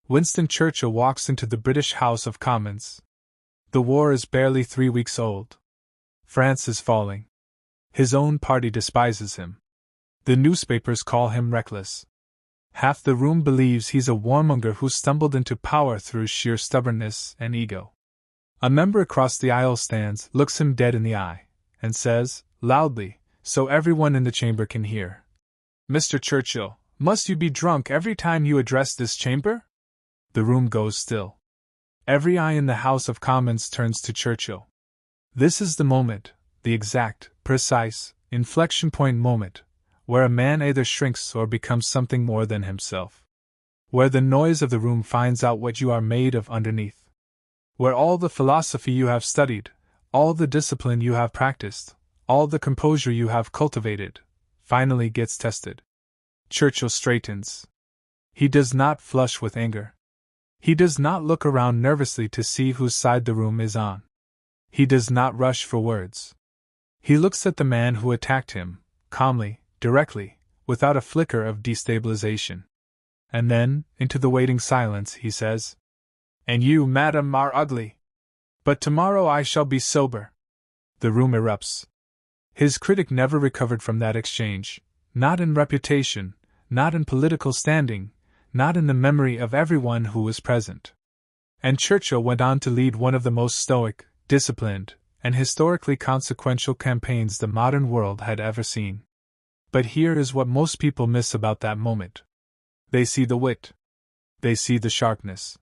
Winston Churchill walks into the British House of Commons. The war is barely 3 weeks old. France is falling. His own party despises him. The newspapers call him reckless. Half the room believes he's a warmonger who stumbled into power through sheer stubbornness and ego. A member across the aisle stands, looks him dead in the eye, and says, loudly, so everyone in the chamber can hear, "Mr. Churchill, must you be drunk every time you address this chamber?" The room goes still. Every eye in the House of Commons turns to Churchill. This is the moment, the exact, precise, inflection point moment, where a man either shrinks or becomes something more than himself. Where the noise of the room finds out what you are made of underneath. Where all the philosophy you have studied, all the discipline you have practiced, all the composure you have cultivated, finally gets tested. Churchill straightens. He does not flush with anger. He does not look around nervously to see whose side the room is on. He does not rush for words. He looks at the man who attacked him, calmly, directly, without a flicker of destabilization. And then, into the waiting silence, he says, "And you, madam, are ugly. But tomorrow I shall be sober." The room erupts. His critic never recovered from that exchange, not in reputation, not in political standing, not in the memory of everyone who was present. And Churchill went on to lead one of the most stoic, disciplined, and historically consequential campaigns the modern world had ever seen. But here is what most people miss about that moment. They see the wit. They see the sharpness.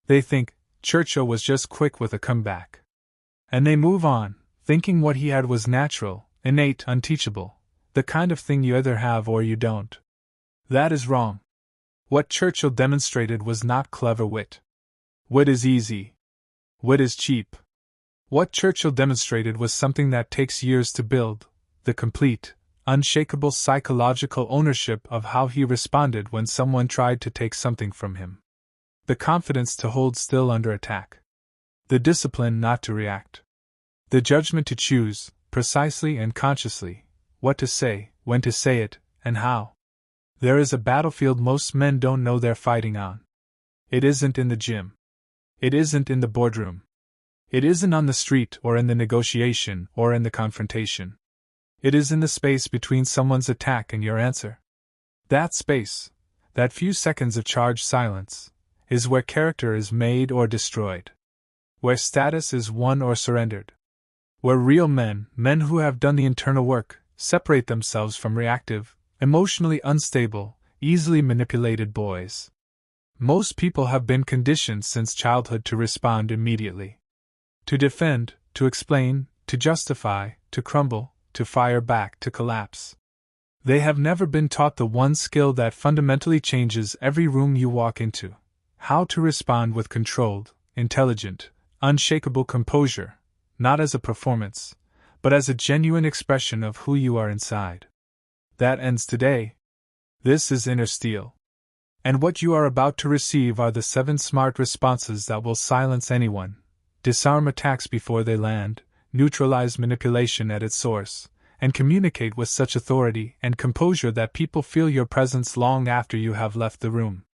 They think Churchill was just quick with a comeback. And they move on, thinking what he had was natural, innate, unteachable, the kind of thing you either have or you don't. That is wrong. What Churchill demonstrated was not clever wit. Wit is easy. Wit is cheap. What Churchill demonstrated was something that takes years to build, the complete, unshakable psychological ownership of how he responded when someone tried to take something from him. The confidence to hold still under attack. The discipline not to react. The judgment to choose, precisely and consciously, what to say, when to say it, and how. There is a battlefield most men don't know they're fighting on. It isn't in the gym. It isn't in the boardroom. It isn't on the street or in the negotiation or in the confrontation. It is in the space between someone's attack and your answer. That space, that few seconds of charged silence, is where character is made or destroyed. Where status is won or surrendered. Where real men, men who have done the internal work, separate themselves from reactive, emotionally unstable, easily manipulated boys. Most people have been conditioned since childhood to respond immediately. To defend, to explain, to justify, to crumble, to fire back, to collapse. They have never been taught the one skill that fundamentally changes every room you walk into: how to respond with controlled, intelligent, unshakable composure, not as a performance, but as a genuine expression of who you are inside. That ends today. This is Inner Steel. And what you are about to receive are the 7 smart responses that will silence anyone, disarm attacks before they land, neutralize manipulation at its source, and communicate with such authority and composure that people feel your presence long after you have left the room.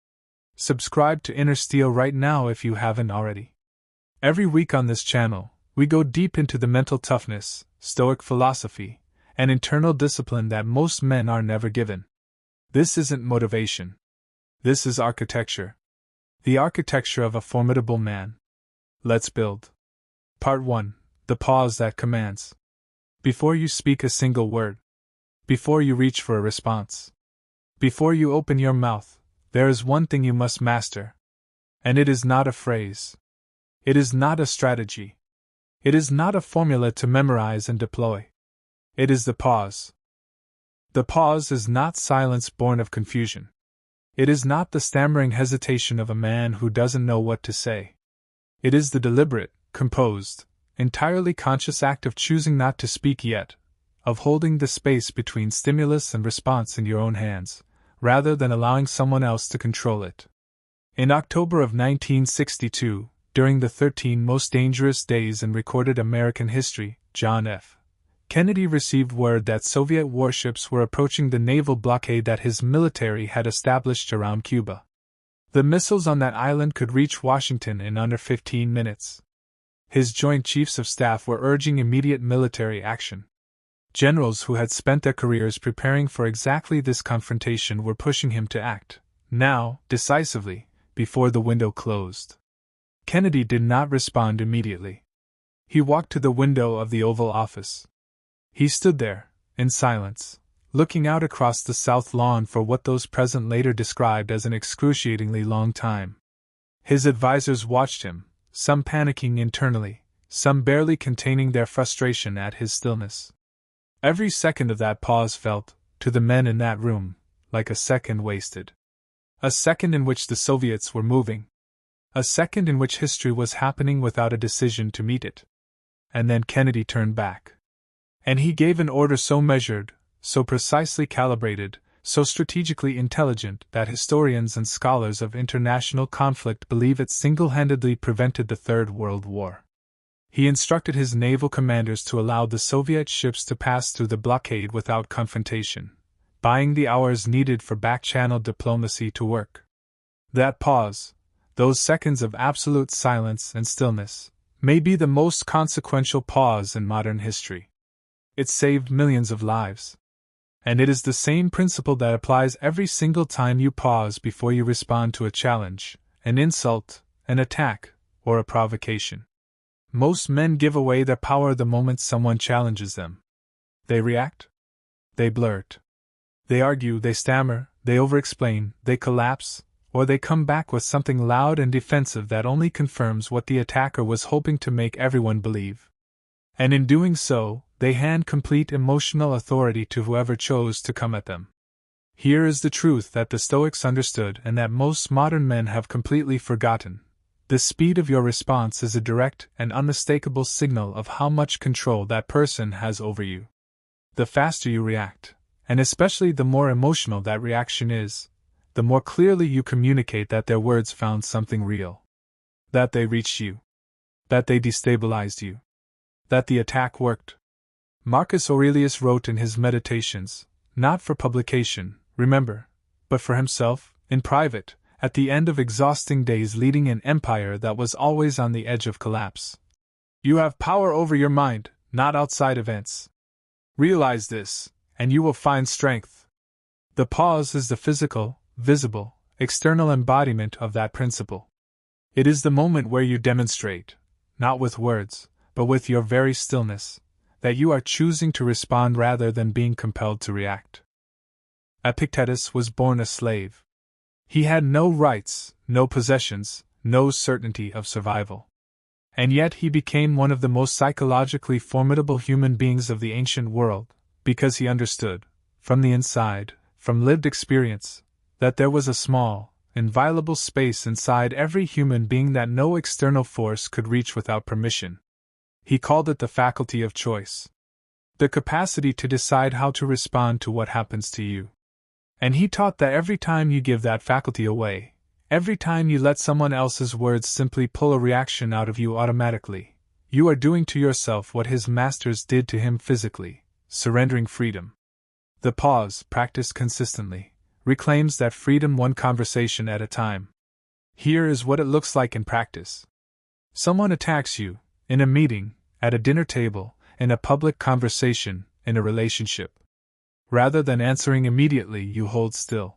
Subscribe to Inner Steel right now if you haven't already. Every week on this channel, we go deep into the mental toughness, Stoic philosophy, and internal discipline that most men are never given. This isn't motivation. This is architecture. The architecture of a formidable man. Let's build. Part 1. The pause that commands. Before you speak a single word. Before you reach for a response. Before you open your mouth, there is one thing you must master. And it is not a phrase. It is not a strategy. It is not a formula to memorize and deploy. It is the pause. The pause is not silence born of confusion. It is not the stammering hesitation of a man who doesn't know what to say. It is the deliberate, composed, entirely conscious act of choosing not to speak yet, of holding the space between stimulus and response in your own hands, rather than allowing someone else to control it. In October of 1962, during the 13 most dangerous days in recorded American history, John F. Kennedy received word that Soviet warships were approaching the naval blockade that his military had established around Cuba. The missiles on that island could reach Washington in under 15 minutes. His Joint Chiefs of Staff were urging immediate military action. Generals who had spent their careers preparing for exactly this confrontation were pushing him to act, now, decisively, before the window closed. Kennedy did not respond immediately. He walked to the window of the Oval Office. He stood there, in silence, looking out across the south lawn for what those present later described as an excruciatingly long time. His advisers watched him, some panicking internally, some barely containing their frustration at his stillness. Every second of that pause felt, to the men in that room, like a second wasted. A second in which the Soviets were moving. A second in which history was happening without a decision to meet it. And then Kennedy turned back. And he gave an order so measured, so precisely calibrated, so strategically intelligent that historians and scholars of international conflict believe it single-handedly prevented the Third World War. He instructed his naval commanders to allow the Soviet ships to pass through the blockade without confrontation, buying the hours needed for back-channel diplomacy to work. That pause, those seconds of absolute silence and stillness, may be the most consequential pause in modern history. It saved millions of lives. And it is the same principle that applies every single time you pause before you respond to a challenge, an insult, an attack, or a provocation. Most men give away their power the moment someone challenges them. They react. They blurt. They argue, they stammer, they over-explain, they collapse, or they come back with something loud and defensive that only confirms what the attacker was hoping to make everyone believe. And in doing so, they hand complete emotional authority to whoever chose to come at them. Here is the truth that the Stoics understood and that most modern men have completely forgotten. The speed of your response is a direct and unmistakable signal of how much control that person has over you. The faster you react, and especially the more emotional that reaction is, the more clearly you communicate that their words found something real. That they reached you. That they destabilized you. That the attack worked. Marcus Aurelius wrote in his Meditations, not for publication, remember, but for himself, in private, at the end of exhausting days leading an empire that was always on the edge of collapse. You have power over your mind, not outside events. Realize this, and you will find strength. The pause is the physical, visible, external embodiment of that principle. It is the moment where you demonstrate, not with words, but with your very stillness, that you are choosing to respond rather than being compelled to react. Epictetus was born a slave. He had no rights, no possessions, no certainty of survival. And yet he became one of the most psychologically formidable human beings of the ancient world, because he understood, from the inside, from lived experience, that there was a small, inviolable space inside every human being that no external force could reach without permission. He called it the faculty of choice. The capacity to decide how to respond to what happens to you. And he taught that every time you give that faculty away, every time you let someone else's words simply pull a reaction out of you automatically, you are doing to yourself what his masters did to him physically, surrendering freedom. The pause, practiced consistently, reclaims that freedom one conversation at a time. Here is what it looks like in practice. Someone attacks you, in a meeting, at a dinner table, in a public conversation, in a relationship. Rather than answering immediately, you hold still.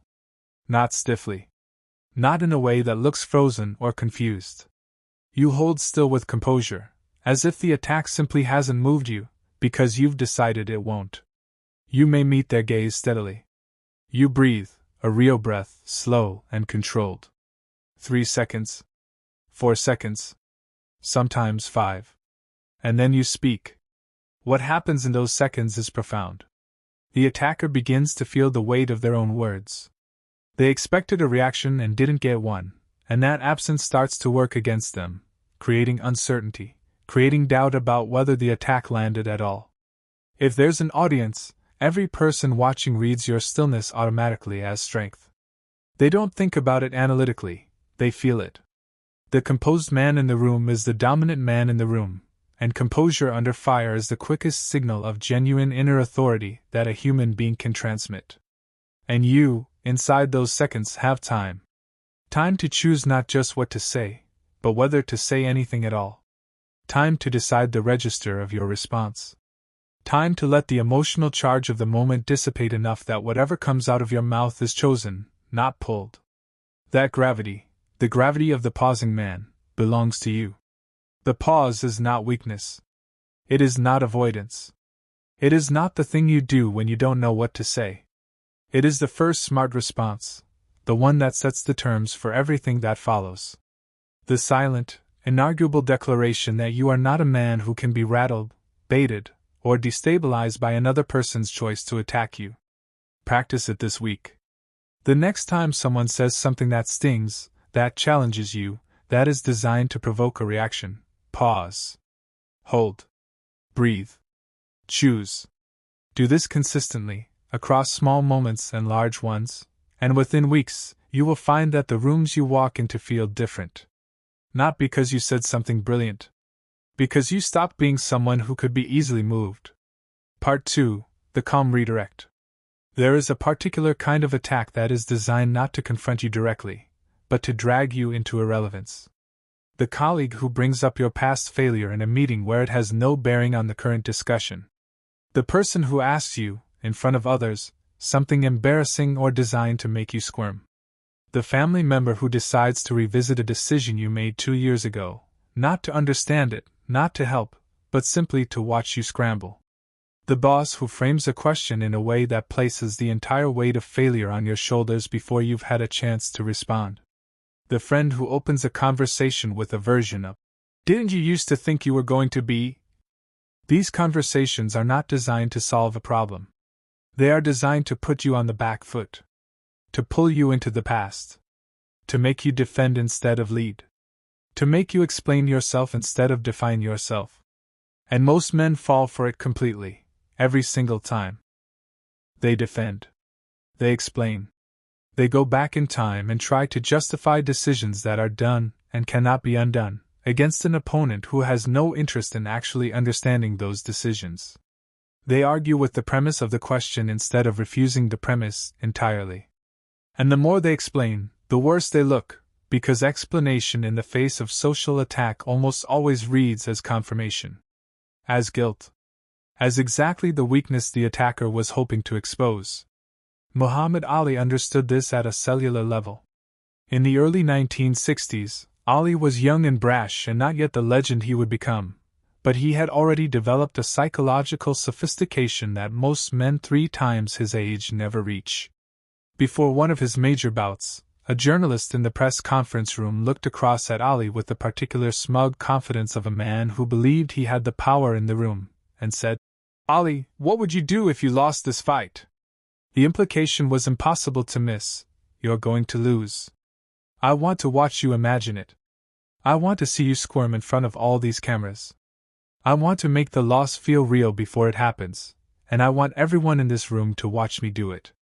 Not stiffly. Not in a way that looks frozen or confused. You hold still with composure, as if the attack simply hasn't moved you, because you've decided it won't. You may meet their gaze steadily. You breathe, a real breath, slow and controlled. 3 seconds. 4 seconds. Sometimes 5. And then you speak. What happens in those seconds is profound. The attacker begins to feel the weight of their own words. They expected a reaction and didn't get one, and that absence starts to work against them, creating uncertainty, creating doubt about whether the attack landed at all. If there's an audience, every person watching reads your stillness automatically as strength. They don't think about it analytically, they feel it. The composed man in the room is the dominant man in the room, and composure under fire is the quickest signal of genuine inner authority that a human being can transmit. And you, inside those seconds, have time. Time to choose not just what to say, but whether to say anything at all. Time to decide the register of your response. Time to let the emotional charge of the moment dissipate enough that whatever comes out of your mouth is chosen, not pulled. That gravity, the gravity of the pausing man, belongs to you. The pause is not weakness. It is not avoidance. It is not the thing you do when you don't know what to say. It is the first smart response, the one that sets the terms for everything that follows. The silent, inarguable declaration that you are not a man who can be rattled, baited, or destabilized by another person's choice to attack you. Practice it this week. The next time someone says something that stings, that challenges you, that is designed to provoke a reaction, pause. Hold. Breathe. Choose. Do this consistently, across small moments and large ones, and within weeks, you will find that the rooms you walk into feel different. Not because you said something brilliant. Because you stopped being someone who could be easily moved. Part 2. The Calm Redirect. There is a particular kind of attack that is designed not to confront you directly, but to drag you into irrelevance. The colleague who brings up your past failure in a meeting where it has no bearing on the current discussion. The person who asks you, in front of others, something embarrassing or designed to make you squirm. The family member who decides to revisit a decision you made 2 years ago, not to understand it, not to help, but simply to watch you scramble. The boss who frames a question in a way that places the entire weight of failure on your shoulders before you've had a chance to respond. The friend who opens a conversation with a version of, "Didn't you used to think you were going to be?" These conversations are not designed to solve a problem. They are designed to put you on the back foot. To pull you into the past. To make you defend instead of lead. To make you explain yourself instead of define yourself. And most men fall for it completely, every single time. They defend. They explain. They go back in time and try to justify decisions that are done and cannot be undone, against an opponent who has no interest in actually understanding those decisions. They argue with the premise of the question instead of refusing the premise entirely. And the more they explain, the worse they look, because explanation in the face of social attack almost always reads as confirmation. As guilt. As exactly the weakness the attacker was hoping to expose. Muhammad Ali understood this at a cellular level. In the early 1960s, Ali was young and brash and not yet the legend he would become, but he had already developed a psychological sophistication that most men 3 times his age never reach. Before one of his major bouts, a journalist in the press conference room looked across at Ali with the particular smug confidence of a man who believed he had the power in the room, and said, "Ali, what would you do if you lost this fight?" The implication was impossible to miss. You're going to lose. I want to watch you imagine it. I want to see you squirm in front of all these cameras. I want to make the loss feel real before it happens, and I want everyone in this room to watch me do it.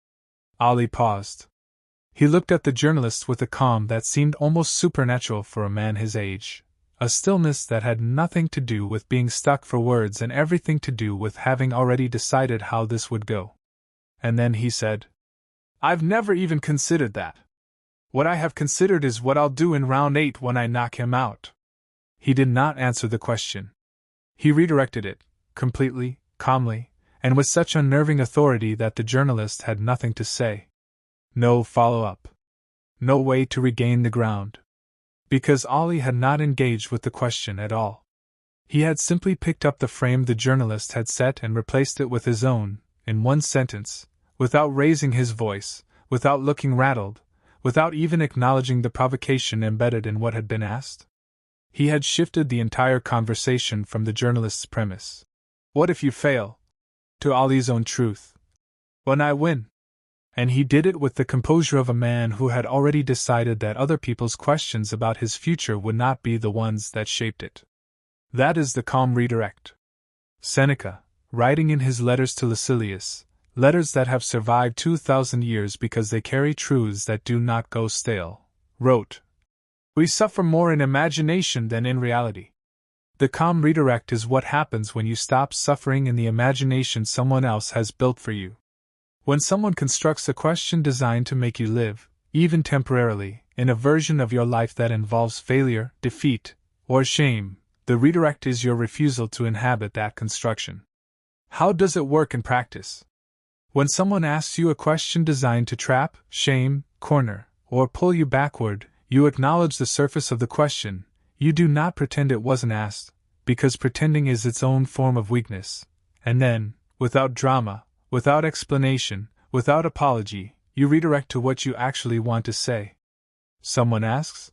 Ali paused. He looked at the journalist with a calm that seemed almost supernatural for a man his age, a stillness that had nothing to do with being stuck for words and everything to do with having already decided how this would go. And then he said, "I've never even considered that. What I have considered is what I'll do in round 8 when I knock him out." He did not answer the question. He redirected it, completely, calmly, and with such unnerving authority that the journalist had nothing to say. No follow-up. No way to regain the ground. Because Ali had not engaged with the question at all. He had simply picked up the frame the journalist had set and replaced it with his own, in one sentence, without raising his voice, without looking rattled, without even acknowledging the provocation embedded in what had been asked. He had shifted the entire conversation from the journalist's premise, "What if you fail?" to Ali's own truth, "When I win." And he did it with the composure of a man who had already decided that other people's questions about his future would not be the ones that shaped it. That is the calm redirect. Seneca, writing in his letters to Lucilius, letters that have survived 2,000 years because they carry truths that do not go stale, wrote, "We suffer more in imagination than in reality." The calm redirect is what happens when you stop suffering in the imagination someone else has built for you. When someone constructs a question designed to make you live, even temporarily, in a version of your life that involves failure, defeat, or shame, the redirect is your refusal to inhabit that construction. How does it work in practice? When someone asks you a question designed to trap, shame, corner, or pull you backward, you acknowledge the surface of the question. You do not pretend it wasn't asked, because pretending is its own form of weakness, and then, without drama, without explanation, without apology, you redirect to what you actually want to say. Someone asks,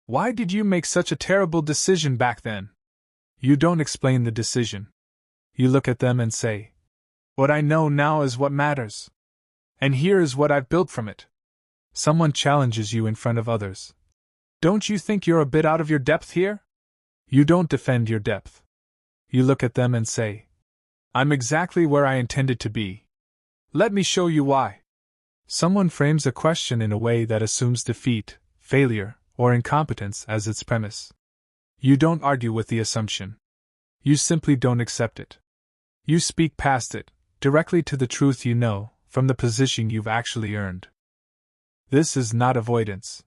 "Why did you make such a terrible decision back then?" You don't explain the decision. You look at them and say, "What I know now is what matters. And here is what I've built from it." Someone challenges you in front of others. "Don't you think you're a bit out of your depth here?" You don't defend your depth. You look at them and say, "I'm exactly where I intended to be. Let me show you why." Someone frames a question in a way that assumes defeat, failure, or incompetence as its premise. You don't argue with the assumption. You simply don't accept it. You speak past it, directly to the truth you know, from the position you've actually earned. This is not avoidance.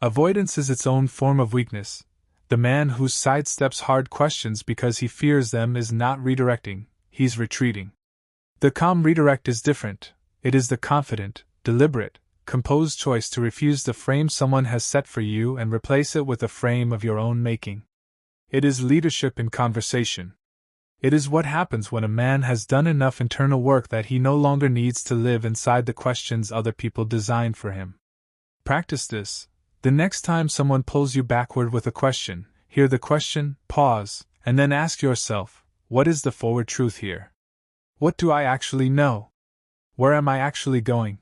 Avoidance is its own form of weakness. The man who sidesteps hard questions because he fears them is not redirecting, he's retreating. The calm redirect is different. It is the confident, deliberate, composed choice to refuse the frame someone has set for you and replace it with a frame of your own making. It is leadership in conversation. It is what happens when a man has done enough internal work that he no longer needs to live inside the questions other people design for him. Practice this. The next time someone pulls you backward with a question, hear the question, pause, and then ask yourself, what is the forward truth here? What do I actually know? Where am I actually going?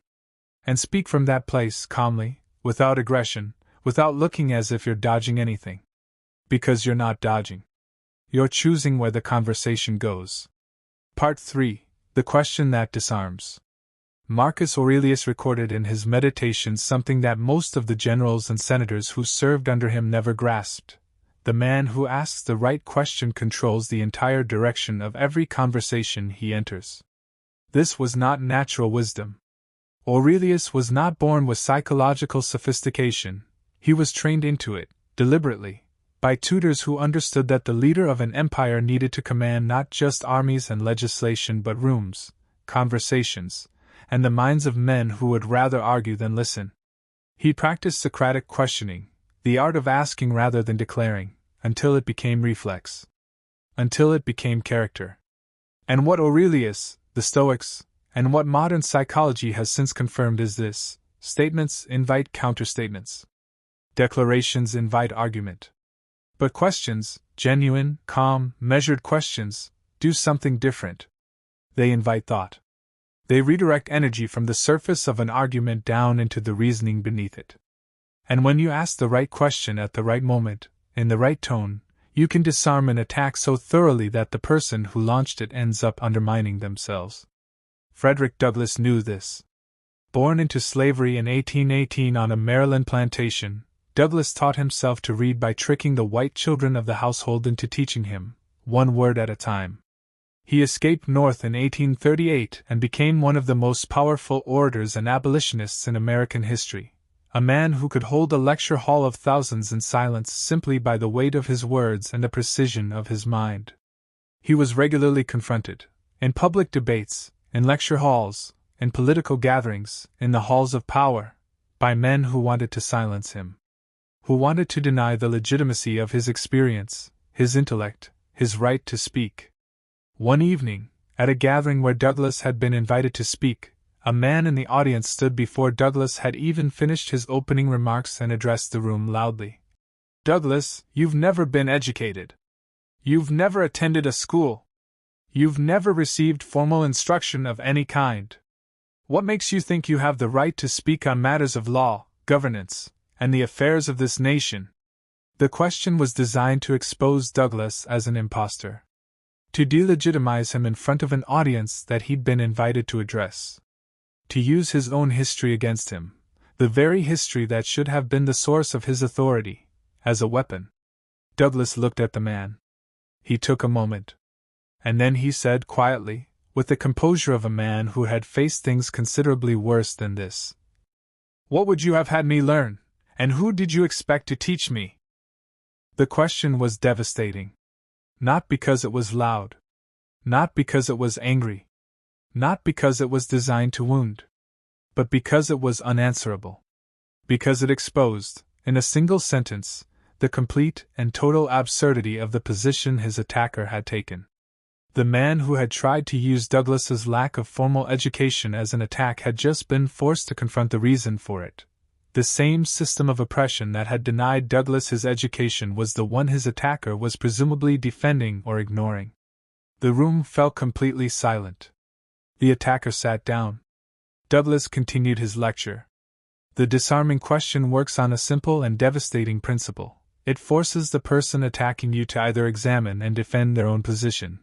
And speak from that place calmly, without aggression, without looking as if you're dodging anything. Because you're not dodging. You're choosing where the conversation goes. Part 3. The question that disarms. Marcus Aurelius recorded in his Meditations something that most of the generals and senators who served under him never grasped. The man who asks the right question controls the entire direction of every conversation he enters. This was not natural wisdom. Aurelius was not born with psychological sophistication. He was trained into it, deliberately, by tutors who understood that the leader of an empire needed to command not just armies and legislation but rooms, conversations, and the minds of men who would rather argue than listen. He practiced Socratic questioning, the art of asking rather than declaring, until it became reflex. Until it became character. And what Aurelius, the Stoics, and what modern psychology has since confirmed is this: statements invite counterstatements. Declarations invite argument. But questions, genuine, calm, measured questions, do something different. They invite thought. They redirect energy from the surface of an argument down into the reasoning beneath it. And when you ask the right question at the right moment, in the right tone, you can disarm an attack so thoroughly that the person who launched it ends up undermining themselves. Frederick Douglass knew this. Born into slavery in 1818 on a Maryland plantation, Douglass taught himself to read by tricking the white children of the household into teaching him, one word at a time. He escaped North in 1838 and became one of the most powerful orators and abolitionists in American history, a man who could hold a lecture hall of thousands in silence simply by the weight of his words and the precision of his mind. He was regularly confronted, in public debates, in lecture halls, in political gatherings, in the halls of power, by men who wanted to silence him, who wanted to deny the legitimacy of his experience, his intellect, his right to speak. One evening, at a gathering where Douglass had been invited to speak, a man in the audience stood before Douglass had even finished his opening remarks and addressed the room loudly. "Douglass, you've never been educated. You've never attended a school. You've never received formal instruction of any kind. What makes you think you have the right to speak on matters of law, governance, and the affairs of this nation?" The question was designed to expose Douglass as an impostor, to delegitimize him in front of an audience that he'd been invited to address, to use his own history against him, the very history that should have been the source of his authority, as a weapon. Douglass looked at the man. He took a moment. And then he said quietly, with the composure of a man who had faced things considerably worse than this, What would you have had me learn, and who did you expect to teach me? The question was devastating. Not because it was loud. Not because it was angry. Not because it was designed to wound. But because it was unanswerable. Because it exposed, in a single sentence, the complete and total absurdity of the position his attacker had taken. The man who had tried to use Douglas's lack of formal education as an attack had just been forced to confront the reason for it. The same system of oppression that had denied Douglas his education was the one his attacker was presumably defending or ignoring. The room fell completely silent. The attacker sat down. Douglas continued his lecture. The disarming question works on a simple and devastating principle. It forces the person attacking you to either examine and defend their own position,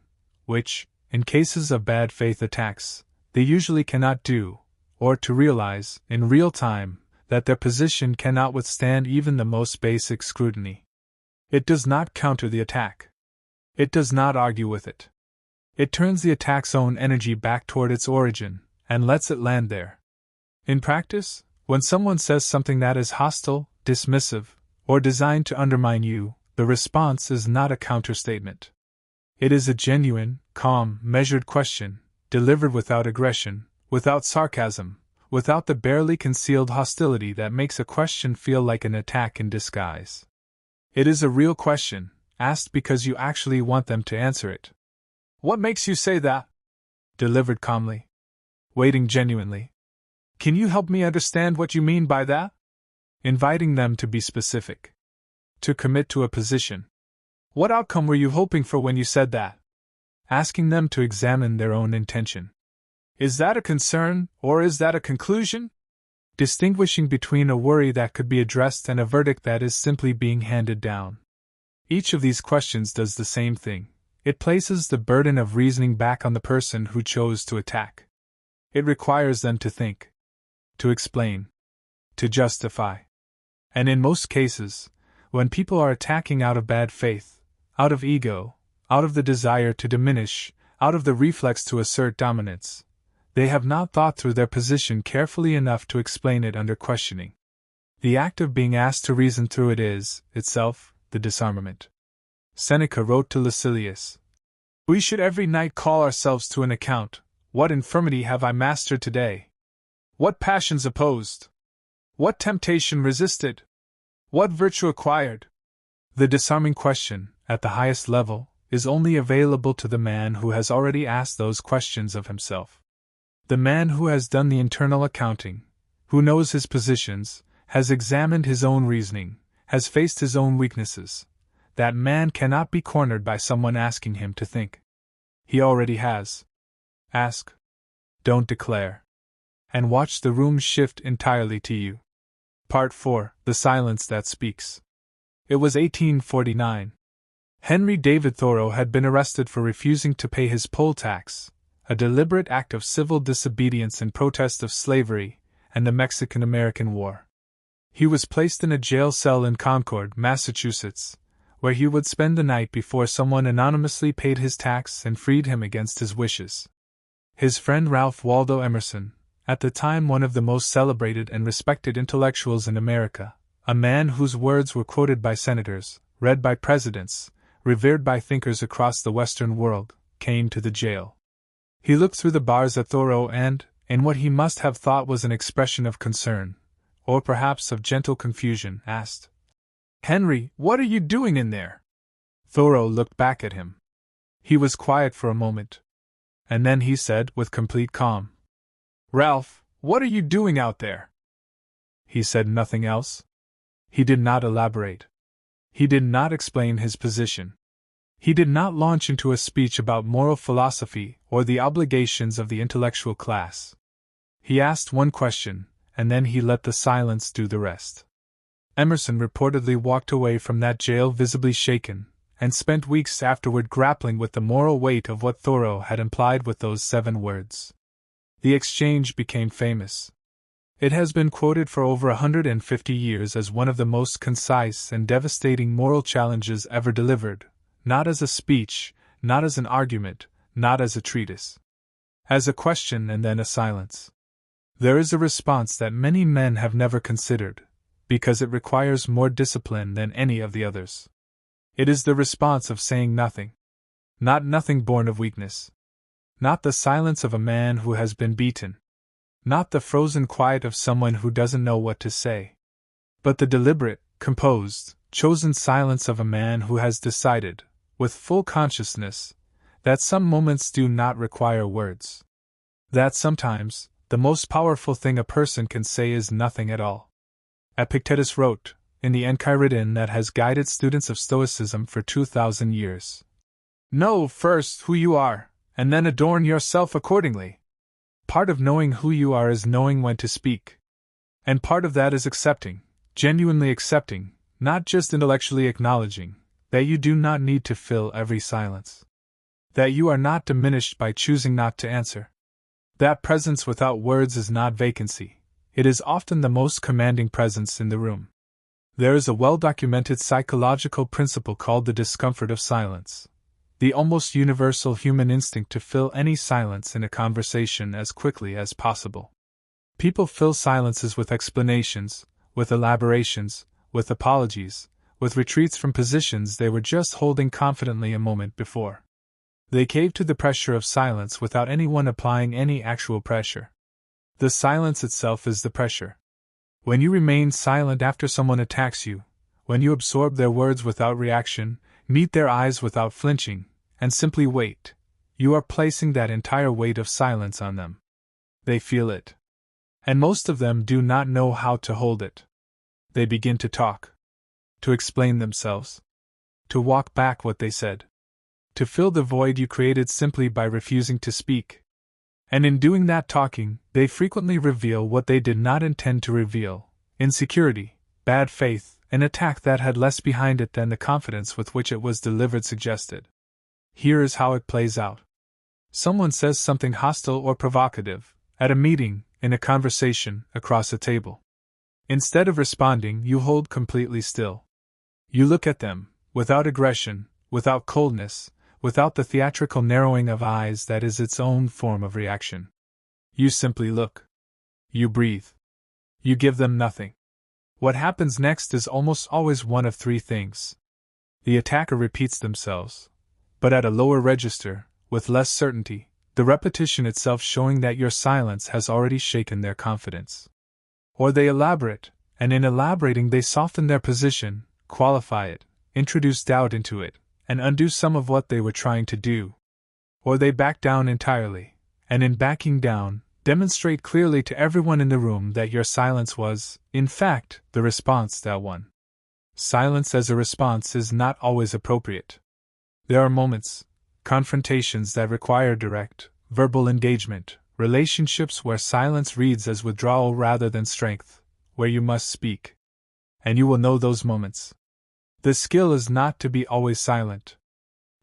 which, in cases of bad faith attacks, they usually cannot do, or to realize, in real time, that their position cannot withstand even the most basic scrutiny. It does not counter the attack. It does not argue with it. It turns the attack's own energy back toward its origin, and lets it land there. In practice, when someone says something that is hostile, dismissive, or designed to undermine you, the response is not a counterstatement. It is a genuine, calm, measured question, delivered without aggression, without sarcasm, without the barely concealed hostility that makes a question feel like an attack in disguise. It is a real question, asked because you actually want them to answer it. What makes you say that? Delivered calmly. Waiting genuinely. Can you help me understand what you mean by that? Inviting them to be specific. To commit to a position. What outcome were you hoping for when you said that? Asking them to examine their own intention. Is that a concern, or is that a conclusion? Distinguishing between a worry that could be addressed and a verdict that is simply being handed down. Each of these questions does the same thing. It places the burden of reasoning back on the person who chose to attack. It requires them to think, to explain, to justify. And in most cases, when people are attacking out of bad faith, out of ego, out of the desire to diminish, out of the reflex to assert dominance, they have not thought through their position carefully enough to explain it under questioning. The act of being asked to reason through it is, itself, the disarmament. Seneca wrote to Lucilius, "We should every night call ourselves to an account. What infirmity have I mastered today? What passions opposed? What temptation resisted? What virtue acquired?" The disarming question, at the highest level, is only available to the man who has already asked those questions of himself. The man who has done the internal accounting, who knows his positions, has examined his own reasoning, has faced his own weaknesses. That man cannot be cornered by someone asking him to think. He already has. Ask. Don't declare. And watch the room shift entirely to you. Part 4. The Silence That Speaks. It was 1849. Henry David Thoreau had been arrested for refusing to pay his poll tax, a deliberate act of civil disobedience in protest of slavery and the Mexican-American War. He was placed in a jail cell in Concord, Massachusetts, where he would spend the night before someone anonymously paid his tax and freed him against his wishes. His friend Ralph Waldo Emerson, at the time one of the most celebrated and respected intellectuals in America, a man whose words were quoted by senators, read by presidents, revered by thinkers across the Western world, came to the jail. He looked through the bars at Thoreau and, in what he must have thought was an expression of concern, or perhaps of gentle confusion, asked, "Henry, what are you doing in there?" Thoreau looked back at him. He was quiet for a moment. And then he said with complete calm, "Ralph, what are you doing out there?" He said nothing else. He did not elaborate. He did not explain his position. He did not launch into a speech about moral philosophy or the obligations of the intellectual class. He asked one question, and then he let the silence do the rest. Emerson reportedly walked away from that jail visibly shaken, and spent weeks afterward grappling with the moral weight of what Thoreau had implied with those 7 words. The exchange became famous. It has been quoted for over 150 years as one of the most concise and devastating moral challenges ever delivered, not as a speech, not as an argument, not as a treatise. As a question and then a silence. There is a response that many men have never considered, because it requires more discipline than any of the others. It is the response of saying nothing. Not nothing born of weakness. Not the silence of a man who has been beaten. Not the frozen quiet of someone who doesn't know what to say. But the deliberate, composed, chosen silence of a man who has decided, with full consciousness, that some moments do not require words. That sometimes, the most powerful thing a person can say is nothing at all. Epictetus wrote, in the Enchiridion that has guided students of Stoicism for 2,000 years. Know first who you are, and then adorn yourself accordingly. Part of knowing who you are is knowing when to speak. And part of that is accepting, genuinely accepting, not just intellectually acknowledging, that you do not need to fill every silence. That you are not diminished by choosing not to answer. That presence without words is not vacancy. It is often the most commanding presence in the room. There is a well-documented psychological principle called the discomfort of silence. The almost universal human instinct to fill any silence in a conversation as quickly as possible. People fill silences with explanations, with elaborations, with apologies, with retreats from positions they were just holding confidently a moment before. They cave to the pressure of silence without anyone applying any actual pressure. The silence itself is the pressure. When you remain silent after someone attacks you, when you absorb their words without reaction, meet their eyes without flinching, and simply wait, you are placing that entire weight of silence on them. They feel it. And most of them do not know how to hold it. They begin to talk. To explain themselves. To walk back what they said. To fill the void you created simply by refusing to speak. And in doing that talking, they frequently reveal what they did not intend to reveal: insecurity, bad faith, an attack that had less behind it than the confidence with which it was delivered suggested. Here is how it plays out. Someone says something hostile or provocative, at a meeting, in a conversation, across a table. Instead of responding, you hold completely still. You look at them, without aggression, without coldness, without the theatrical narrowing of eyes that is its own form of reaction. You simply look. You breathe. You give them nothing. What happens next is almost always one of three things. The attacker repeats themselves, but at a lower register, with less certainty, the repetition itself showing that your silence has already shaken their confidence. Or they elaborate, and in elaborating they soften their position, qualify it, introduce doubt into it, and undo some of what they were trying to do. Or they back down entirely, and in backing down, demonstrate clearly to everyone in the room that your silence was, in fact, the response that won. Silence as a response is not always appropriate. There are moments, confrontations that require direct, verbal engagement, relationships where silence reads as withdrawal rather than strength, where you must speak. And you will know those moments. The skill is not to be always silent.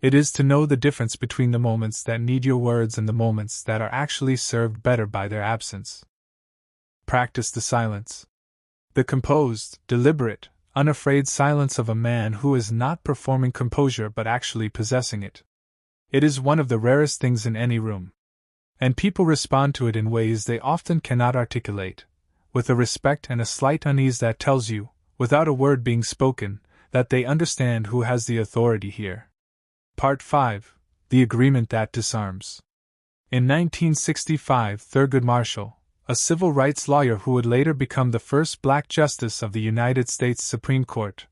It is to know the difference between the moments that need your words and the moments that are actually served better by their absence. Practice the silence. The composed, deliberate, unafraid silence of a man who is not performing composure but actually possessing it. It is one of the rarest things in any room. And people respond to it in ways they often cannot articulate, with a respect and a slight unease that tells you, without a word being spoken, that they understand who has the authority here. Part 5. The Agreement That Disarms. In 1965, Thurgood Marshall, a civil rights lawyer who would later become the first black justice of the United States Supreme Court,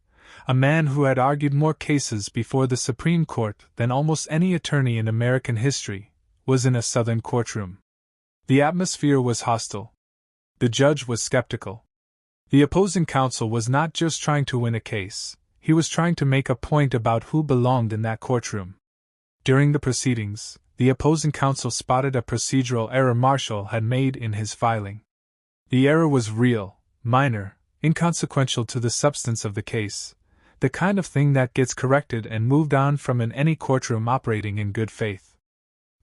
a man who had argued more cases before the Supreme Court than almost any attorney in American history, was in a Southern courtroom. The atmosphere was hostile. The judge was skeptical. The opposing counsel was not just trying to win a case, he was trying to make a point about who belonged in that courtroom. During the proceedings, the opposing counsel spotted a procedural error Marshall had made in his filing. The error was real, minor, inconsequential to the substance of the case, the kind of thing that gets corrected and moved on from in any courtroom operating in good faith.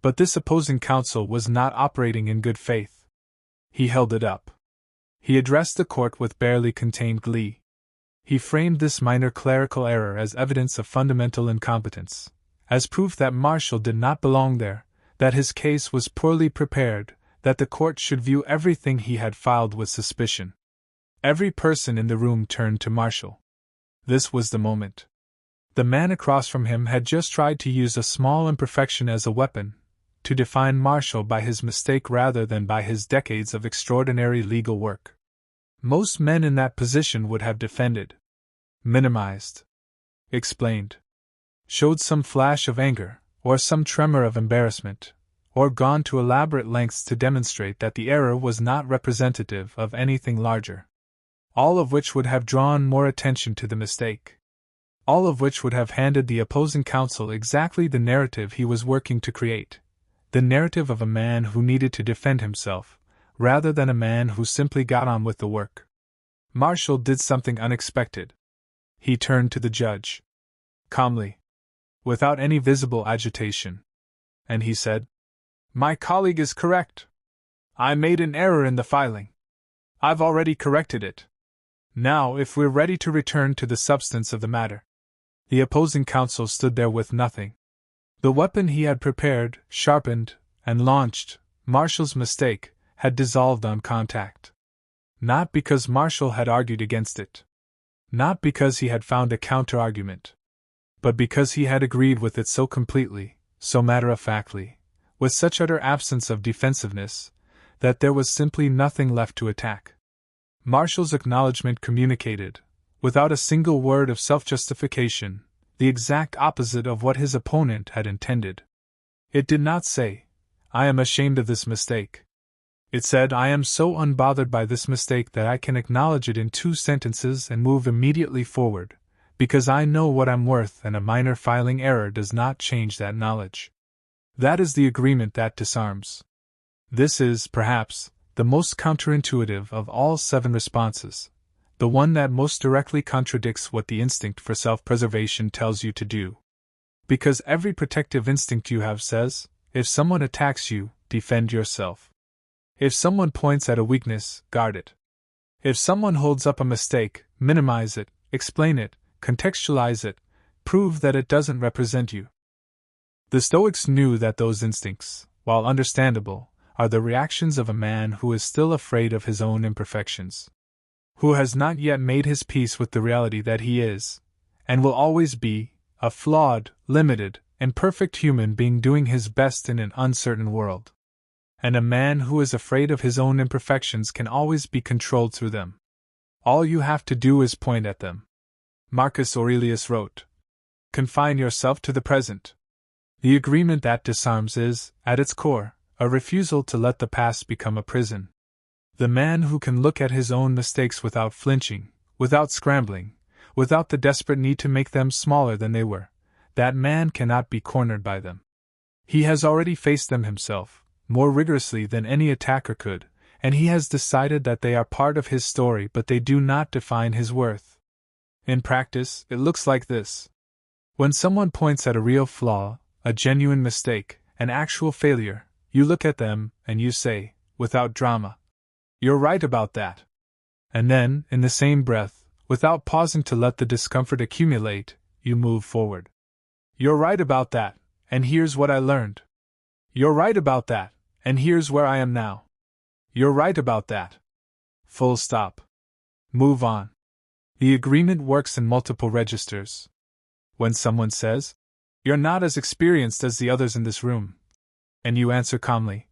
But this opposing counsel was not operating in good faith. He held it up. He addressed the court with barely contained glee. He framed this minor clerical error as evidence of fundamental incompetence, as proof that Marshall did not belong there, that his case was poorly prepared, that the court should view everything he had filed with suspicion. Every person in the room turned to Marshall. This was the moment. The man across from him had just tried to use a small imperfection as a weapon, to define Marshall by his mistake rather than by his decades of extraordinary legal work. Most men in that position would have defended, minimized, explained, showed some flash of anger, or some tremor of embarrassment, or gone to elaborate lengths to demonstrate that the error was not representative of anything larger. All of which would have drawn more attention to the mistake. All of which would have handed the opposing counsel exactly the narrative he was working to create, the narrative of a man who needed to defend himself, rather than a man who simply got on with the work. Marshall did something unexpected. He turned to the judge. Calmly, without any visible agitation. And he said, "My colleague is correct. I made an error in the filing. I've already corrected it. Now, if we're ready to return to the substance of the matter." The opposing counsel stood there with nothing. The weapon he had prepared, sharpened, and launched, Marshall's mistake, had dissolved on contact. Not because Marshall had argued against it. Not because he had found a counter-argument. But because he had agreed with it so completely, so matter-of-factly, with such utter absence of defensiveness, that there was simply nothing left to attack. Marshall's acknowledgment communicated, without a single word of self-justification, the exact opposite of what his opponent had intended. It did not say, "I am ashamed of this mistake." It said, "I am so unbothered by this mistake that I can acknowledge it in 2 sentences and move immediately forward, because I know what I'm worth and a minor filing error does not change that knowledge." That is the agreement that disarms. This is, perhaps, the most counterintuitive of all 7 responses, the one that most directly contradicts what the instinct for self-preservation tells you to do. Because every protective instinct you have says, if someone attacks you, defend yourself. If someone points at a weakness, guard it. If someone holds up a mistake, minimize it, explain it, contextualize it, prove that it doesn't represent you. The Stoics knew that those instincts, while understandable, are the reactions of a man who is still afraid of his own imperfections, who has not yet made his peace with the reality that he is, and will always be, a flawed, limited, imperfect human being doing his best in an uncertain world. And a man who is afraid of his own imperfections can always be controlled through them. All you have to do is point at them. Marcus Aurelius wrote, "Confine yourself to the present." The agreement that disarms is, at its core, a refusal to let the past become a prison. The man who can look at his own mistakes without flinching, without scrambling, without the desperate need to make them smaller than they were, that man cannot be cornered by them. He has already faced them himself, more rigorously than any attacker could, and he has decided that they are part of his story but they do not define his worth. In practice, it looks like this. When someone points at a real flaw, a genuine mistake, an actual failure, you look at them and you say, without drama, "You're right about that." And then, in the same breath, without pausing to let the discomfort accumulate, you move forward. "You're right about that, and here's what I learned." "You're right about that, and here's where I am now." "You're right about that." Full stop. Move on. The agreement works in multiple registers. When someone says, "You're not as experienced as the others in this room," and you answer calmly,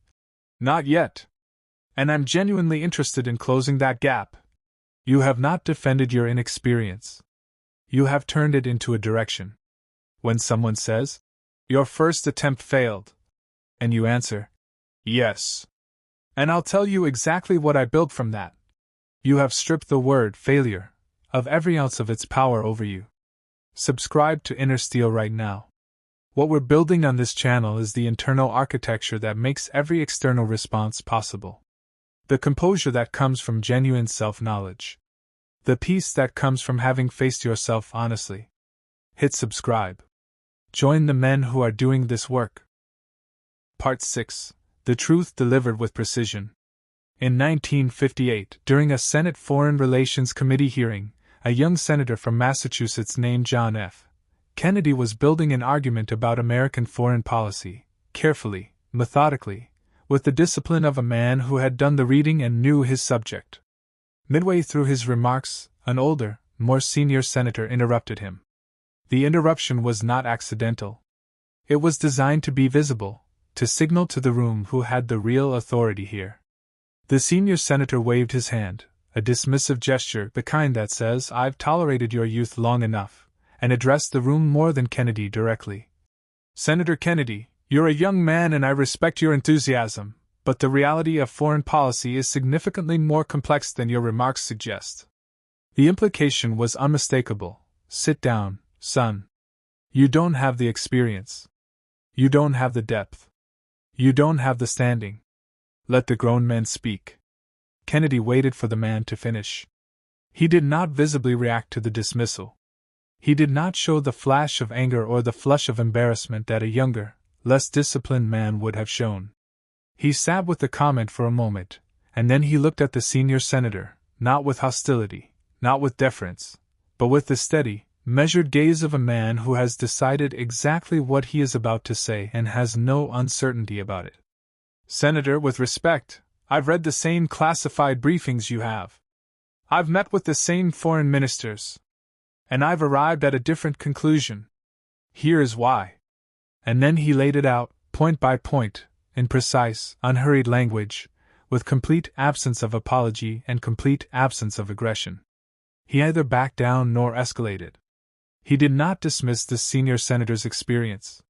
"Not yet. And I'm genuinely interested in closing that gap," you have not defended your inexperience. You have turned it into a direction. When someone says, "Your first attempt failed," and you answer, "Yes. And I'll tell you exactly what I built from that," you have stripped the word failure of every ounce of its power over you. Subscribe to Inner Steel right now. What we're building on this channel is the internal architecture that makes every external response possible. The composure that comes from genuine self-knowledge. The peace that comes from having faced yourself honestly. Hit subscribe. Join the men who are doing this work. Part 6. The Truth Delivered with Precision. In 1958, during a Senate Foreign Relations Committee hearing, a young senator from Massachusetts named John F. Kennedy was building an argument about American foreign policy, carefully, methodically, with the discipline of a man who had done the reading and knew his subject. Midway through his remarks, an older, more senior senator interrupted him. The interruption was not accidental. It was designed to be visible, to signal to the room who had the real authority here. The senior senator waved his hand, a dismissive gesture, the kind that says, "I've tolerated your youth long enough," and addressed the room more than Kennedy directly. "Senator Kennedy, you're a young man and I respect your enthusiasm, but the reality of foreign policy is significantly more complex than your remarks suggest." The implication was unmistakable. "Sit down, son. You don't have the experience. You don't have the depth. You don't have the standing. Let the grown men speak." Kennedy waited for the man to finish. He did not visibly react to the dismissal. He did not show the flash of anger or the flush of embarrassment that a younger, less disciplined man would have shown. He sat with the comment for a moment, and then he looked at the senior senator, not with hostility, not with deference, but with the steady, measured gaze of a man who has decided exactly what he is about to say and has no uncertainty about it. "Senator, with respect, I've read the same classified briefings you have. I've met with the same foreign ministers. And I've arrived at a different conclusion. Here is why." And then he laid it out, point by point, in precise, unhurried language, with complete absence of apology and complete absence of aggression. He neither backed down nor escalated. He did not dismiss the senior senator's experience.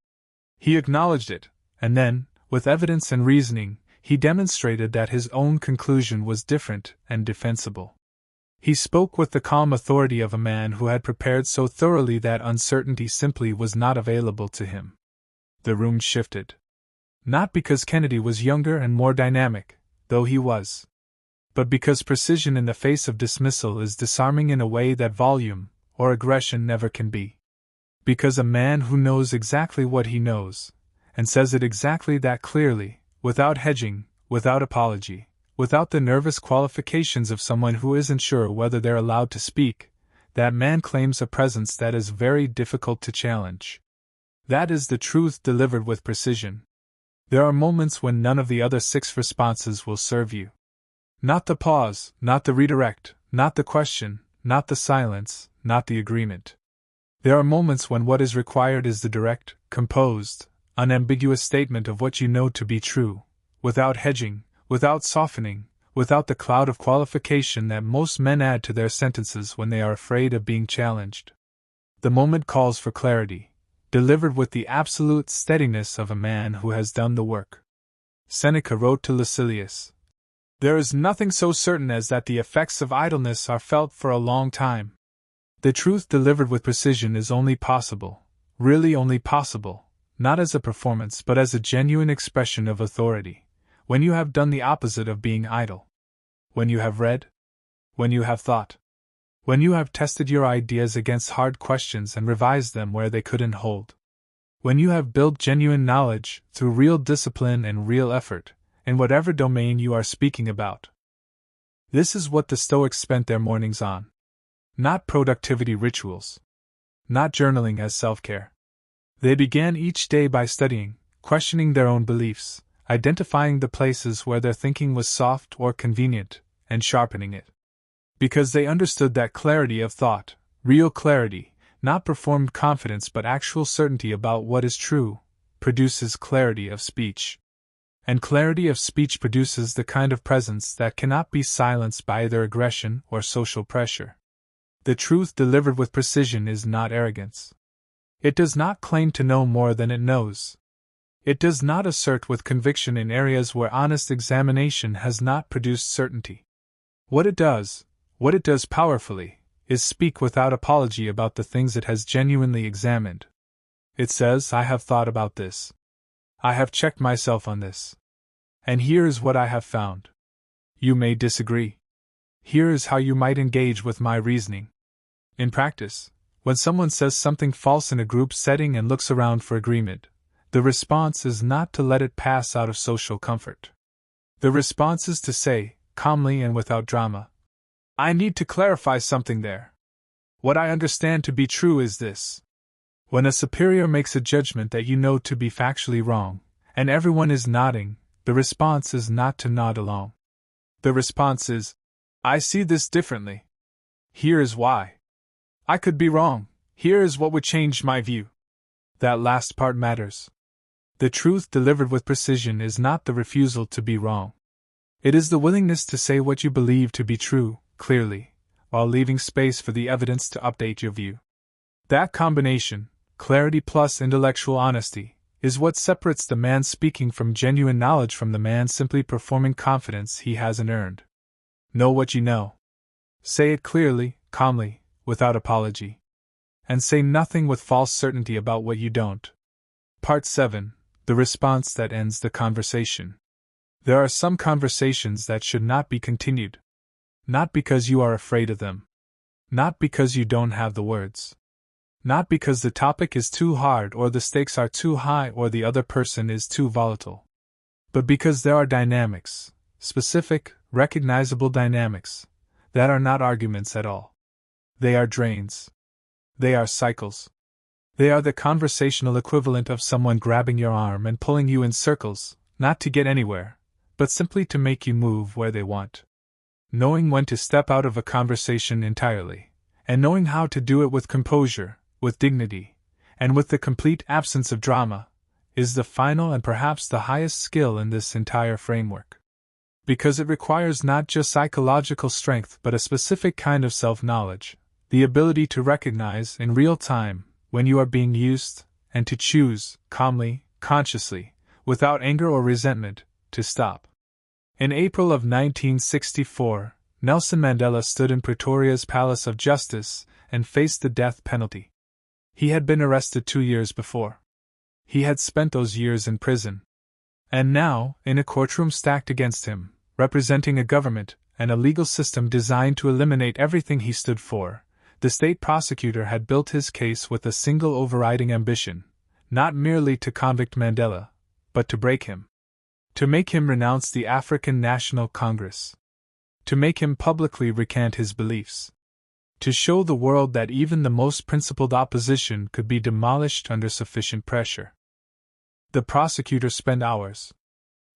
He acknowledged it, and then, with evidence and reasoning, he demonstrated that his own conclusion was different and defensible. He spoke with the calm authority of a man who had prepared so thoroughly that uncertainty simply was not available to him. The room shifted. Not because Kennedy was younger and more dynamic, though he was, but because precision in the face of dismissal is disarming in a way that volume or aggression never can be. Because a man who knows exactly what he knows, and says it exactly that clearly, without hedging, without apology, without the nervous qualifications of someone who isn't sure whether they're allowed to speak, that man claims a presence that is very difficult to challenge. That is the truth delivered with precision. There are moments when none of the other 6 responses will serve you. Not the pause, not the redirect, not the question, not the silence, not the agreement. There are moments when what is required is the direct, composed, unambiguous statement of what you know to be true, without hedging, without softening, without the cloud of qualification that most men add to their sentences when they are afraid of being challenged. The moment calls for clarity, delivered with the absolute steadiness of a man who has done the work. Seneca wrote to Lucilius, "There is nothing so certain as that the effects of idleness are felt for a long time." The truth delivered with precision is only possible, really only possible, not as a performance but as a genuine expression of authority, when you have done the opposite of being idle. When you have read. When you have thought. When you have tested your ideas against hard questions and revised them where they couldn't hold. When you have built genuine knowledge through real discipline and real effort, in whatever domain you are speaking about. This is what the Stoics spent their mornings on. Not productivity rituals. Not journaling as self-care. They began each day by studying, questioning their own beliefs, identifying the places where their thinking was soft or convenient, and sharpening it. Because they understood that clarity of thought, real clarity, not performed confidence but actual certainty about what is true, produces clarity of speech. And clarity of speech produces the kind of presence that cannot be silenced by either aggression or social pressure. The truth delivered with precision is not arrogance. It does not claim to know more than it knows. It does not assert with conviction in areas where honest examination has not produced certainty. What it does powerfully, is speak without apology about the things it has genuinely examined. It says, "I have thought about this. I have checked myself on this. And here is what I have found. You may disagree. Here is how you might engage with my reasoning." In practice, when someone says something false in a group setting and looks around for agreement, the response is not to let it pass out of social comfort. The response is to say, calmly and without drama, "I need to clarify something there. What I understand to be true is this." When a superior makes a judgment that you know to be factually wrong, and everyone is nodding, The response is not to nod along. The response is, I see this differently. Here is why. I could be wrong. Here is what would change my view. That last part matters. The truth delivered with precision is not the refusal to be wrong. It is the willingness to say what you believe to be true, clearly, while leaving space for the evidence to update your view. That combination, clarity plus intellectual honesty, is what separates the man speaking from genuine knowledge from the man simply performing confidence he hasn't earned. Know what you know. Say it clearly, calmly, without apology. And say nothing with false certainty about what you don't. Part 7. The response that ends the conversation. There are some conversations that should not be continued. Not because you are afraid of them. Not because you don't have the words. Not because the topic is too hard or the stakes are too high or the other person is too volatile. But because there are dynamics, specific, recognizable dynamics, that are not arguments at all. They are drains. They are cycles. They are the conversational equivalent of someone grabbing your arm and pulling you in circles, not to get anywhere, but simply to make you move where they want. Knowing when to step out of a conversation entirely, and knowing how to do it with composure, with dignity, and with the complete absence of drama, is the final and perhaps the highest skill in this entire framework. Because it requires not just psychological strength but a specific kind of self-knowledge, the ability to recognize in real time when you are being used, and to choose, calmly, consciously, without anger or resentment, to stop. In April of 1964, Nelson Mandela stood in Pretoria's Palace of Justice and faced the death penalty. He had been arrested 2 years before. He had spent those years in prison. And now, in a courtroom stacked against him, representing a government and a legal system designed to eliminate everything he stood for, the state prosecutor had built his case with a single overriding ambition, not merely to convict Mandela, but to break him. To make him renounce the African National Congress. To make him publicly recant his beliefs. To show the world that even the most principled opposition could be demolished under sufficient pressure. The prosecutor spent hours.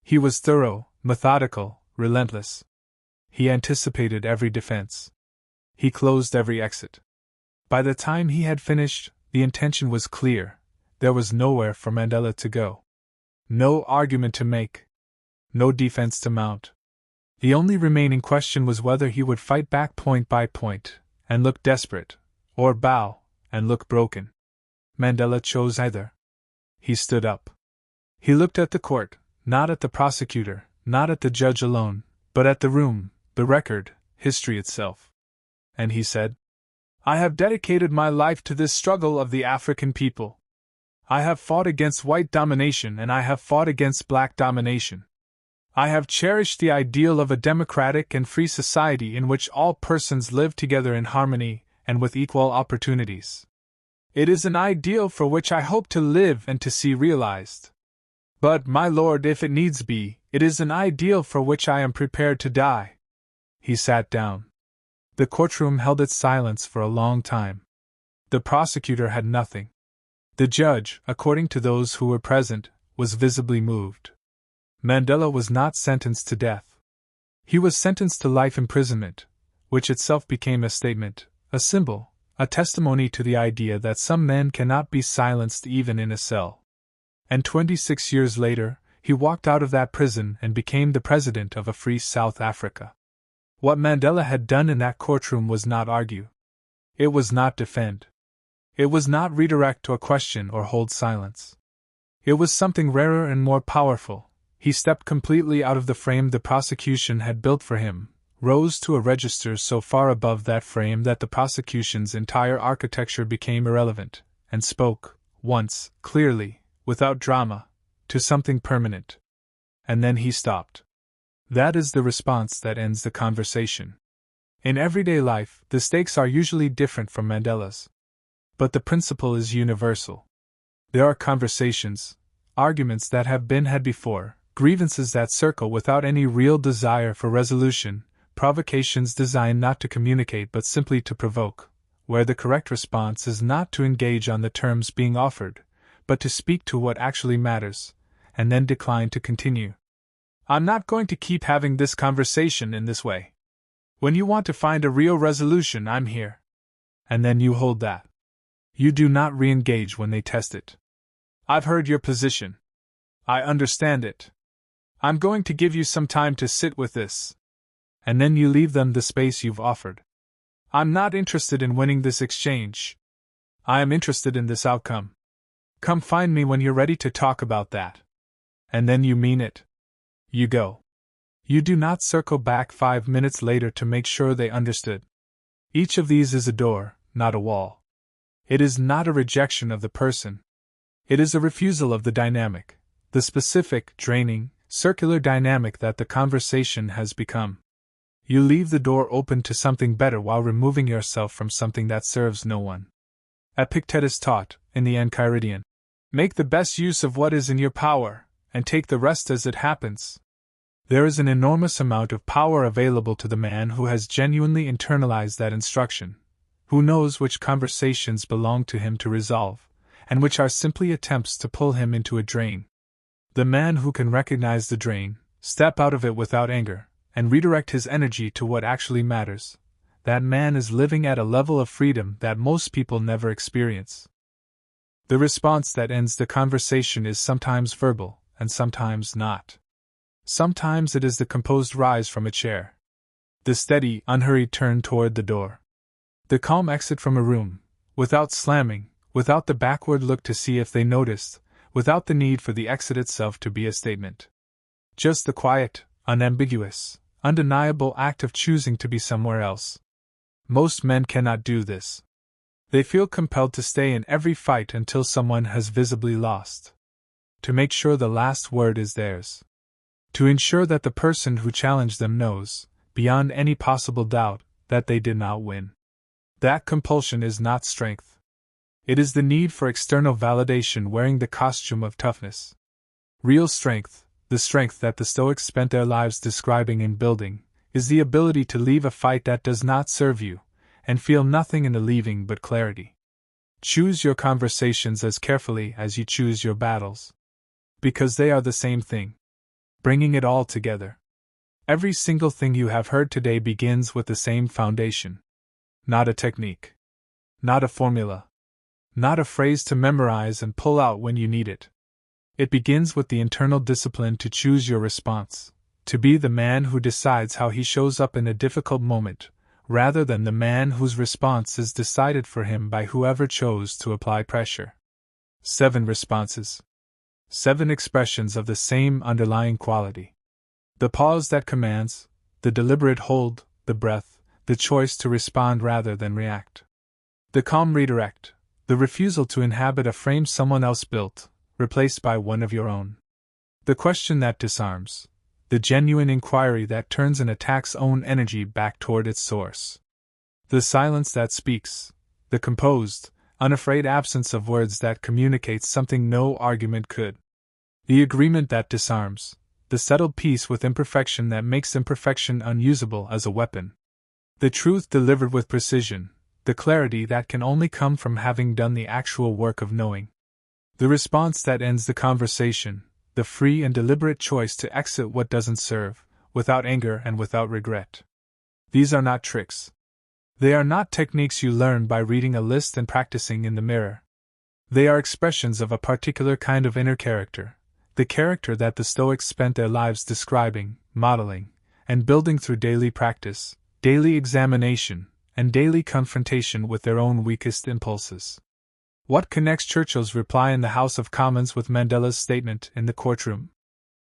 He was thorough, methodical, relentless. He anticipated every defense. He closed every exit. By the time he had finished, the intention was clear. There was nowhere for Mandela to go. No argument to make. No defense to mount. The only remaining question was whether he would fight back point by point, and look desperate, or bow, and look broken. Mandela chose either. He stood up. He looked at the court, not at the prosecutor, not at the judge alone, but at the room, the record, history itself. And he said, I have dedicated my life to this struggle of the African people. I have fought against white domination and I have fought against black domination. I have cherished the ideal of a democratic and free society in which all persons live together in harmony and with equal opportunities. It is an ideal for which I hope to live and to see realized. But, my lord, if it needs be, it is an ideal for which I am prepared to die. He sat down. The courtroom held its silence for a long time. The prosecutor had nothing. The judge, according to those who were present, was visibly moved. Mandela was not sentenced to death. He was sentenced to life imprisonment, which itself became a statement, a symbol, a testimony to the idea that some men cannot be silenced even in a cell. And 26 years later, he walked out of that prison and became the president of a free South Africa. What Mandela had done in that courtroom was not argue. It was not defend. It was not redirect or question or hold silence. It was something rarer and more powerful. He stepped completely out of the frame the prosecution had built for him, rose to a register so far above that frame that the prosecution's entire architecture became irrelevant, and spoke, once, clearly, without drama, to something permanent. And then he stopped. That is the response that ends the conversation. In everyday life, the stakes are usually different from Mandela's. But the principle is universal. There are conversations, arguments that have been had before, grievances that circle without any real desire for resolution, provocations designed not to communicate but simply to provoke, where the correct response is not to engage on the terms being offered, but to speak to what actually matters, and then decline to continue. I'm not going to keep having this conversation in this way. When you want to find a real resolution, I'm here. And then you hold that. You do not re-engage when they test it. I've heard your position. I understand it. I'm going to give you some time to sit with this. And then you leave them the space you've offered. I'm not interested in winning this exchange. I am interested in this outcome. Come find me when you're ready to talk about that. And then you mean it. You go. You do not circle back 5 minutes later to make sure they understood. Each of these is a door, not a wall. It is not a rejection of the person. It is a refusal of the dynamic, the specific, draining, circular dynamic that the conversation has become. You leave the door open to something better while removing yourself from something that serves no one. Epictetus taught, in the Enchiridion, make the best use of what is in your power, and take the rest as it happens. There is an enormous amount of power available to the man who has genuinely internalized that instruction, who knows which conversations belong to him to resolve, and which are simply attempts to pull him into a drain. The man who can recognize the drain, step out of it without anger, and redirect his energy to what actually matters, that man is living at a level of freedom that most people never experience. The response that ends the conversation is sometimes verbal, and sometimes not. Sometimes it is the composed rise from a chair. The steady, unhurried turn toward the door. The calm exit from a room, without slamming, without the backward look to see if they noticed, without the need for the exit itself to be a statement. Just the quiet, unambiguous, undeniable act of choosing to be somewhere else. Most men cannot do this. They feel compelled to stay in every fight until someone has visibly lost. To make sure the last word is theirs. To ensure that the person who challenged them knows, beyond any possible doubt, that they did not win. That compulsion is not strength. It is the need for external validation wearing the costume of toughness. Real strength, the strength that the Stoics spent their lives describing and building, is the ability to leave a fight that does not serve you, and feel nothing in the leaving but clarity. Choose your conversations as carefully as you choose your battles. Because they are the same thing. Bringing it all together. Every single thing you have heard today begins with the same foundation. Not a technique. Not a formula. Not a phrase to memorize and pull out when you need it. It begins with the internal discipline to choose your response, to be the man who decides how he shows up in a difficult moment, rather than the man whose response is decided for him by whoever chose to apply pressure. 7 responses. 7 expressions of the same underlying quality. The pause that commands, the deliberate hold, the breath, the choice to respond rather than react. The calm redirect, the refusal to inhabit a frame someone else built, replaced by one of your own. The question that disarms, the genuine inquiry that turns an attack's own energy back toward its source. The silence that speaks, the composed, unafraid absence of words that communicates something no argument could. The agreement that disarms, the settled peace with imperfection that makes imperfection unusable as a weapon. The truth delivered with precision, the clarity that can only come from having done the actual work of knowing. The response that ends the conversation, the free and deliberate choice to exit what doesn't serve, without anger and without regret. These are not tricks. They are not techniques you learn by reading a list and practicing in the mirror. They are expressions of a particular kind of inner character, the character that the Stoics spent their lives describing, modeling, and building through daily practice, daily examination, and daily confrontation with their own weakest impulses. What connects Churchill's reply in the House of Commons with Mandela's statement in the courtroom?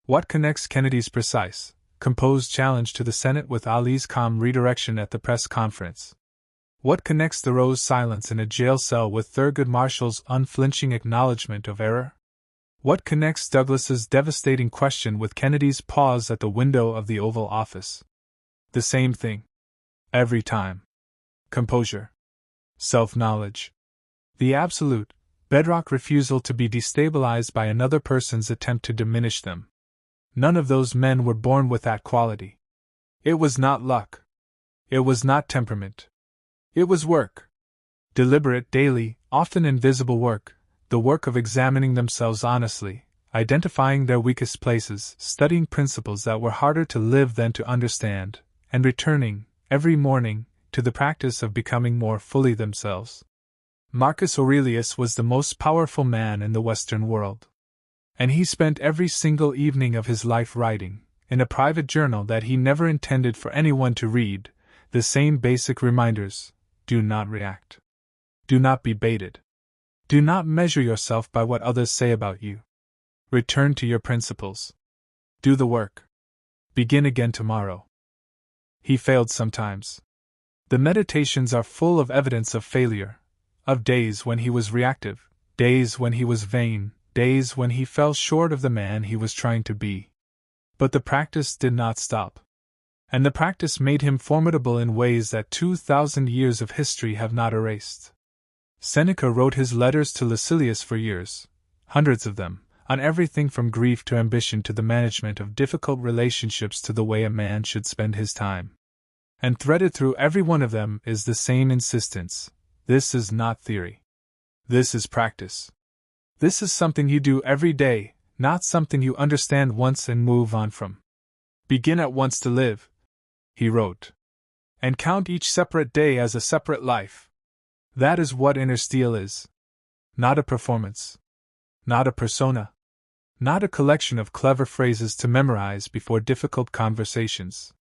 What connects Kennedy's precise, composed challenge to the Senate with Ali's calm redirection at the press conference? What connects Thoreau's silence in a jail cell with Thurgood Marshall's unflinching acknowledgement of error? What connects Douglas's devastating question with Kennedy's pause at the window of the Oval Office? The same thing. Every time. Composure. Self-knowledge. The absolute, bedrock refusal to be destabilized by another person's attempt to diminish them. None of those men were born with that quality. It was not luck. It was not temperament. It was work. Deliberate, daily, often invisible work, the work of examining themselves honestly, identifying their weakest places, studying principles that were harder to live than to understand, and returning, every morning, to the practice of becoming more fully themselves. Marcus Aurelius was the most powerful man in the Western world. And he spent every single evening of his life writing, in a private journal that he never intended for anyone to read, the same basic reminders: do not react. Do not be baited. Do not measure yourself by what others say about you. Return to your principles. Do the work. Begin again tomorrow. He failed sometimes. The meditations are full of evidence of failure, of days when he was reactive, days when he was vain, days when he fell short of the man he was trying to be. But the practice did not stop. And the practice made him formidable in ways that 2,000 years of history have not erased. Seneca wrote his letters to Lucilius for years, hundreds of them, on everything from grief to ambition to the management of difficult relationships to the way a man should spend his time. And threaded through every one of them is the same insistence: this is not theory. This is practice. This is something you do every day, not something you understand once and move on from. Begin at once to live, he wrote, and count each separate day as a separate life. That is what inner steel is. Not a performance. Not a persona. Not a collection of clever phrases to memorize before difficult conversations.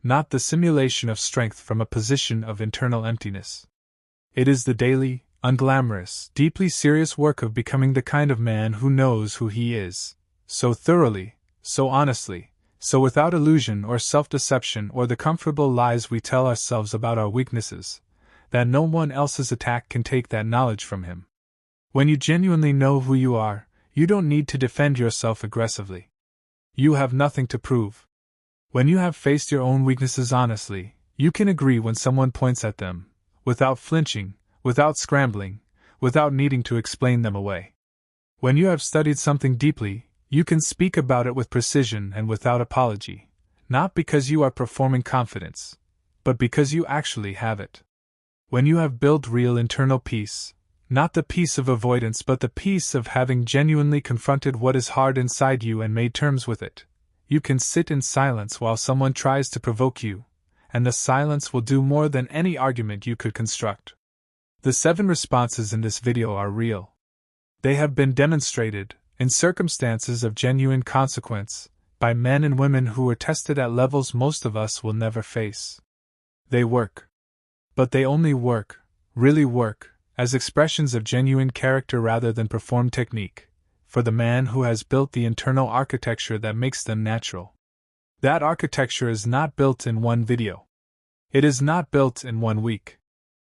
Not the simulation of strength from a position of internal emptiness. It is the daily, unglamorous, deeply serious work of becoming the kind of man who knows who he is, so thoroughly, so honestly, so without illusion or self-deception or the comfortable lies we tell ourselves about our weaknesses, that no one else's attack can take that knowledge from him. When you genuinely know who you are, you don't need to defend yourself aggressively. You have nothing to prove. When you have faced your own weaknesses honestly, you can agree when someone points at them, without flinching, without scrambling, without needing to explain them away. When you have studied something deeply, you can speak about it with precision and without apology, not because you are performing confidence, but because you actually have it. When you have built real internal peace, not the peace of avoidance but the peace of having genuinely confronted what is hard inside you and made terms with it, you can sit in silence while someone tries to provoke you, and the silence will do more than any argument you could construct. The 7 responses in this video are real. They have been demonstrated, in circumstances of genuine consequence, by men and women who were tested at levels most of us will never face. They work. But they only work, really work, as expressions of genuine character rather than performed technique, for the man who has built the internal architecture that makes them natural. That architecture is not built in one video. It is not built in 1 week.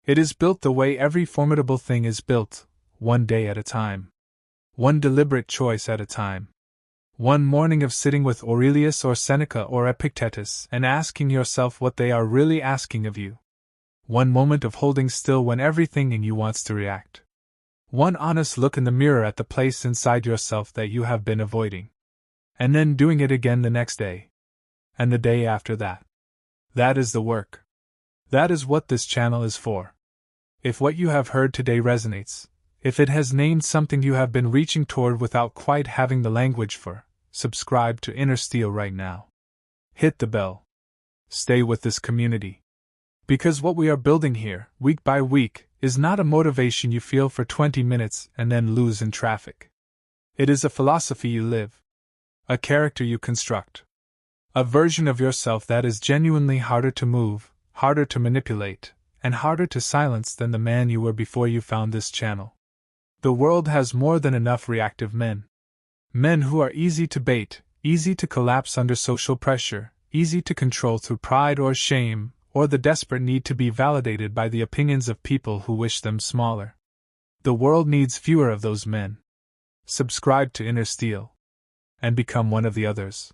It is built the way every formidable thing is built, one day at a time. One deliberate choice at a time. One morning of sitting with Aurelius or Seneca or Epictetus and asking yourself what they are really asking of you. One moment of holding still when everything in you wants to react. One honest look in the mirror at the place inside yourself that you have been avoiding. And then doing it again the next day. And the day after that. That is the work. That is what this channel is for. If what you have heard today resonates, if it has named something you have been reaching toward without quite having the language for, subscribe to Inner Steel right now. Hit the bell. Stay with this community. Because what we are building here, week by week, is not a motivation you feel for 20 minutes and then lose in traffic. It is a philosophy you live. A character you construct. A version of yourself that is genuinely harder to move, harder to manipulate, and harder to silence than the man you were before you found this channel. The world has more than enough reactive men. Men who are easy to bait, easy to collapse under social pressure, easy to control through pride or shame, or the desperate need to be validated by the opinions of people who wish them smaller. The world needs fewer of those men. Subscribe to Inner Steel. And become one of the others.